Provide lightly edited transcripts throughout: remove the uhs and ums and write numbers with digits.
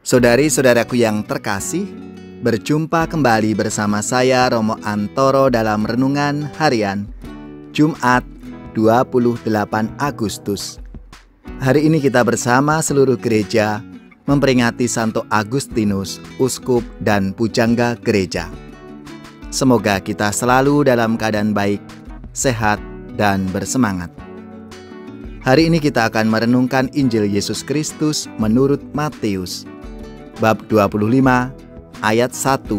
Saudari-saudaraku yang terkasih, berjumpa kembali bersama saya Romo Antoro dalam Renungan Harian Jumat 28 Agustus. Hari ini kita bersama seluruh gereja memperingati Santo Agustinus, uskup dan pujangga gereja. Semoga kita selalu dalam keadaan baik, sehat, dan bersemangat. Hari ini kita akan merenungkan Injil Yesus Kristus menurut Matius bab 25 ayat 1-13.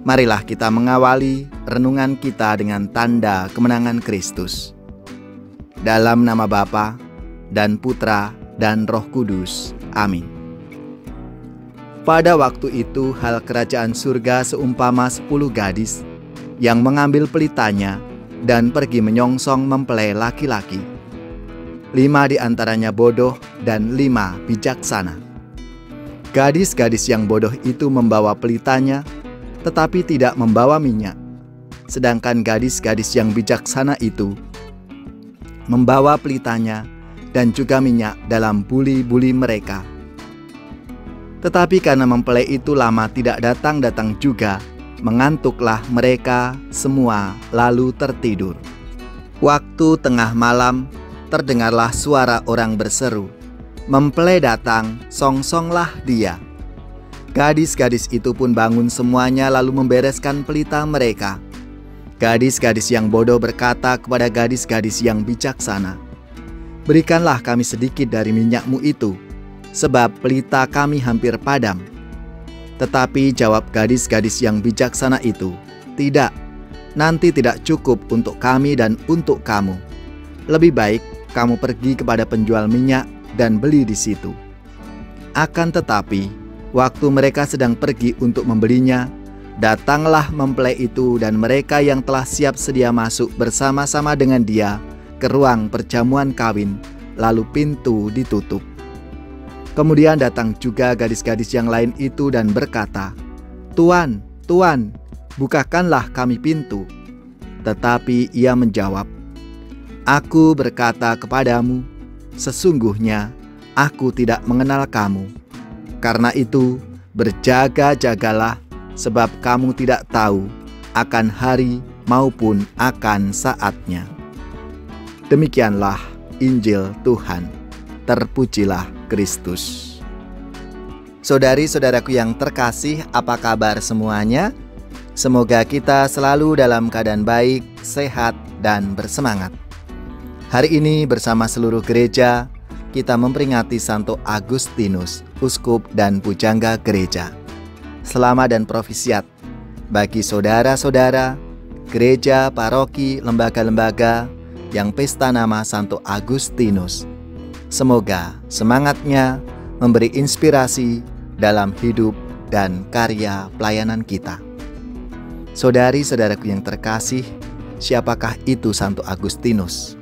Marilah kita mengawali renungan kita dengan tanda kemenangan Kristus. Dalam nama Bapa dan Putra dan Roh Kudus. Amin. Pada waktu itu hal kerajaan surga seumpama 10 gadis yang mengambil pelitanya dan pergi menyongsong mempelai laki-laki. 5 di antaranya bodoh dan 5 bijaksana. Gadis-gadis yang bodoh itu membawa pelitanya, tetapi tidak membawa minyak. Sedangkan gadis-gadis yang bijaksana itu membawa pelitanya dan juga minyak dalam buli-buli mereka. Tetapi karena mempelai itu lama tidak datang-datang juga, mengantuklah mereka semua lalu tertidur. Waktu tengah malam, terdengarlah suara orang berseru, "Mempelai datang, songsonglah dia." Gadis-gadis itu pun bangun semuanya lalu membereskan pelita mereka. Gadis-gadis yang bodoh berkata kepada gadis-gadis yang bijaksana, "Berikanlah kami sedikit dari minyakmu itu, sebab pelita kami hampir padam." Tetapi jawab gadis-gadis yang bijaksana itu, "Tidak, nanti tidak cukup untuk kami dan untuk kamu. Lebih baik kamu pergi kepada penjual minyak dan beli di situ." Akan tetapi, waktu mereka sedang pergi untuk membelinya, datanglah mempelai itu dan mereka yang telah siap sedia masuk bersama-sama dengan dia ke ruang perjamuan kawin, lalu pintu ditutup. Kemudian datang juga gadis-gadis yang lain itu dan berkata, "Tuan, Tuan, bukakanlah kami pintu." Tetapi ia menjawab, "Aku berkata kepadamu, sesungguhnya aku tidak mengenal kamu. Karena itu, berjaga-jagalah, sebab kamu tidak tahu akan hari maupun akan saatnya." Demikianlah Injil Tuhan. Terpujilah Kristus. Saudari-saudaraku yang terkasih, apa kabar semuanya? Semoga kita selalu dalam keadaan baik, sehat, dan bersemangat. Hari ini bersama seluruh gereja, kita memperingati Santo Agustinus, uskup dan pujangga gereja. Selamat dan profisiat bagi saudara-saudara, gereja, paroki, lembaga-lembaga yang pesta nama Santo Agustinus. Semoga semangatnya memberi inspirasi dalam hidup dan karya pelayanan kita. Saudari-saudaraku yang terkasih, siapakah itu Santo Agustinus?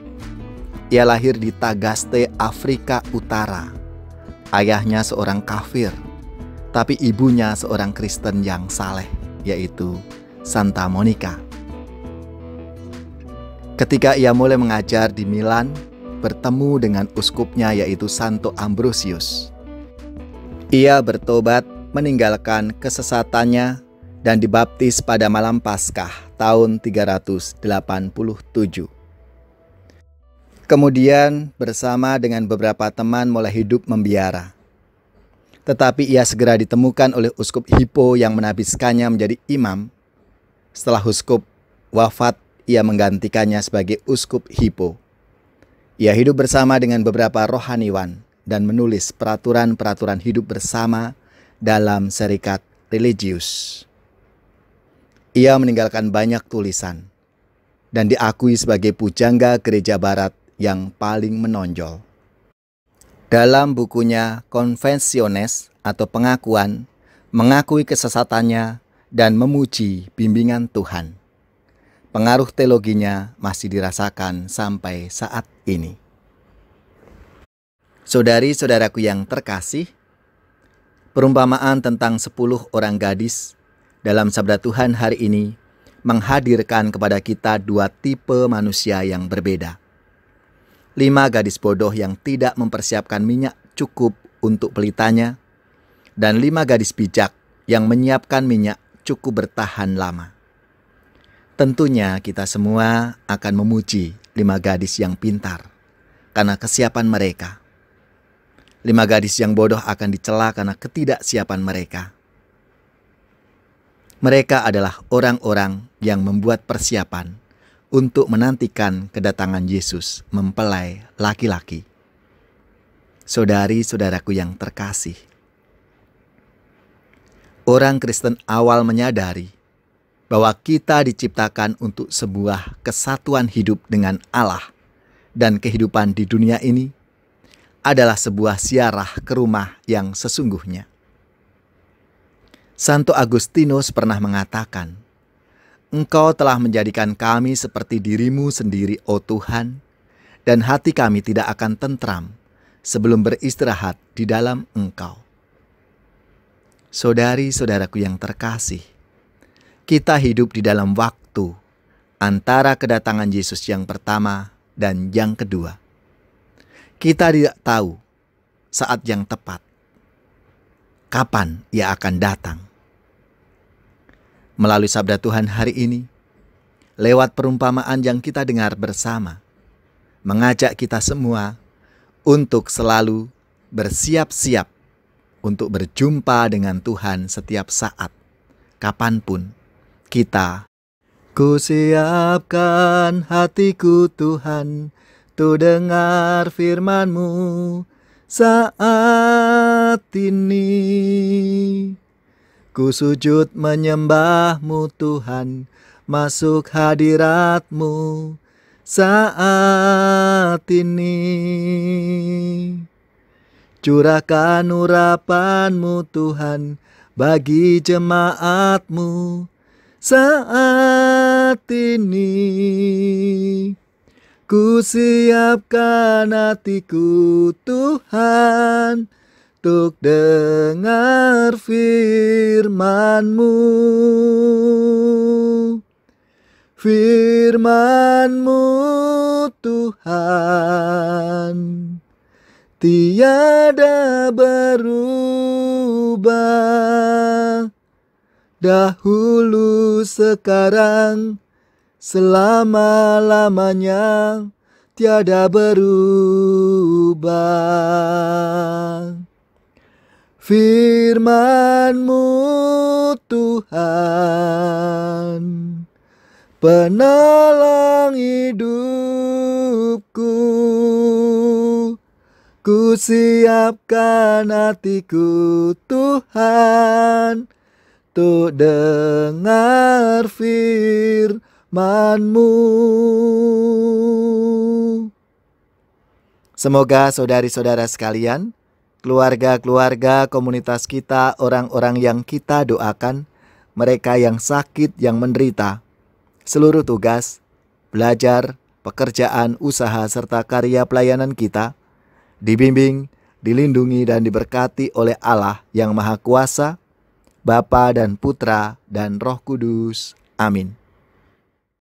Ia lahir di Tagaste, Afrika Utara. Ayahnya seorang kafir, tapi ibunya seorang Kristen yang saleh, yaitu Santa Monica. Ketika ia mulai mengajar di Milan, bertemu dengan uskupnya yaitu Santo Ambrosius. Ia bertobat, meninggalkan kesesatannya, dan dibaptis pada malam Paskah tahun 387. Kemudian bersama dengan beberapa teman mulai hidup membiara. Tetapi ia segera ditemukan oleh uskup Hippo yang menabiskannya menjadi imam. Setelah uskup wafat, ia menggantikannya sebagai uskup Hippo. Ia hidup bersama dengan beberapa rohaniwan dan menulis peraturan-peraturan hidup bersama dalam Serikat Religius. Ia meninggalkan banyak tulisan dan diakui sebagai pujangga gereja barat yang paling menonjol. Dalam bukunya Confessiones atau pengakuan, mengakui kesesatannya dan memuji bimbingan Tuhan. Pengaruh teologinya masih dirasakan sampai saat ini. Saudari-saudaraku yang terkasih, perumpamaan tentang 10 orang gadis dalam sabda Tuhan hari ini menghadirkan kepada kita 2 tipe manusia yang berbeda. 5 gadis bodoh yang tidak mempersiapkan minyak cukup untuk pelitanya, dan 5 gadis bijak yang menyiapkan minyak cukup bertahan lama. Tentunya kita semua akan memuji 5 gadis yang pintar karena kesiapan mereka. 5 gadis yang bodoh akan dicela karena ketidaksiapan mereka. Mereka adalah orang-orang yang membuat persiapan untuk menantikan kedatangan Yesus mempelai laki-laki. Saudari-saudaraku yang terkasih, orang Kristen awal menyadari bahwa kita diciptakan untuk sebuah kesatuan hidup dengan Allah, dan kehidupan di dunia ini adalah sebuah ziarah ke rumah yang sesungguhnya. Santo Agustinus pernah mengatakan, "Engkau telah menjadikan kami seperti dirimu sendiri, oh Tuhan, dan hati kami tidak akan tentram sebelum beristirahat di dalam Engkau." Saudari-saudaraku yang terkasih, kita hidup di dalam waktu antara kedatangan Yesus yang pertama dan yang kedua. Kita tidak tahu saat yang tepat kapan Ia akan datang. Melalui sabda Tuhan hari ini, lewat perumpamaan yang kita dengar bersama, mengajak kita semua untuk selalu bersiap-siap untuk berjumpa dengan Tuhan setiap saat, kapanpun kita. Ku siapkan hatiku Tuhan, tu dengar firman-Mu saat ini. Ku sujud menyembah-Mu Tuhan, masuk hadirat-Mu saat ini. Curahkan urapan-Mu Tuhan bagi jemaat-Mu saat ini. Ku siapkan hatiku Tuhan, untuk dengar firman-Mu. Firman-Mu Tuhan tiada berubah, dahulu sekarang selama-lamanya tiada berubah. Firman-Mu Tuhan, penolong hidupku. Ku siapkan hatiku Tuhan, untuk dengar firman-Mu. Semoga saudari-saudara sekalian, keluarga-keluarga komunitas kita, orang-orang yang kita doakan, mereka yang sakit, yang menderita, seluruh tugas, belajar, pekerjaan, usaha, serta karya pelayanan kita, dibimbing, dilindungi, dan diberkati oleh Allah yang Maha Kuasa, Bapa dan Putra dan Roh Kudus. Amin.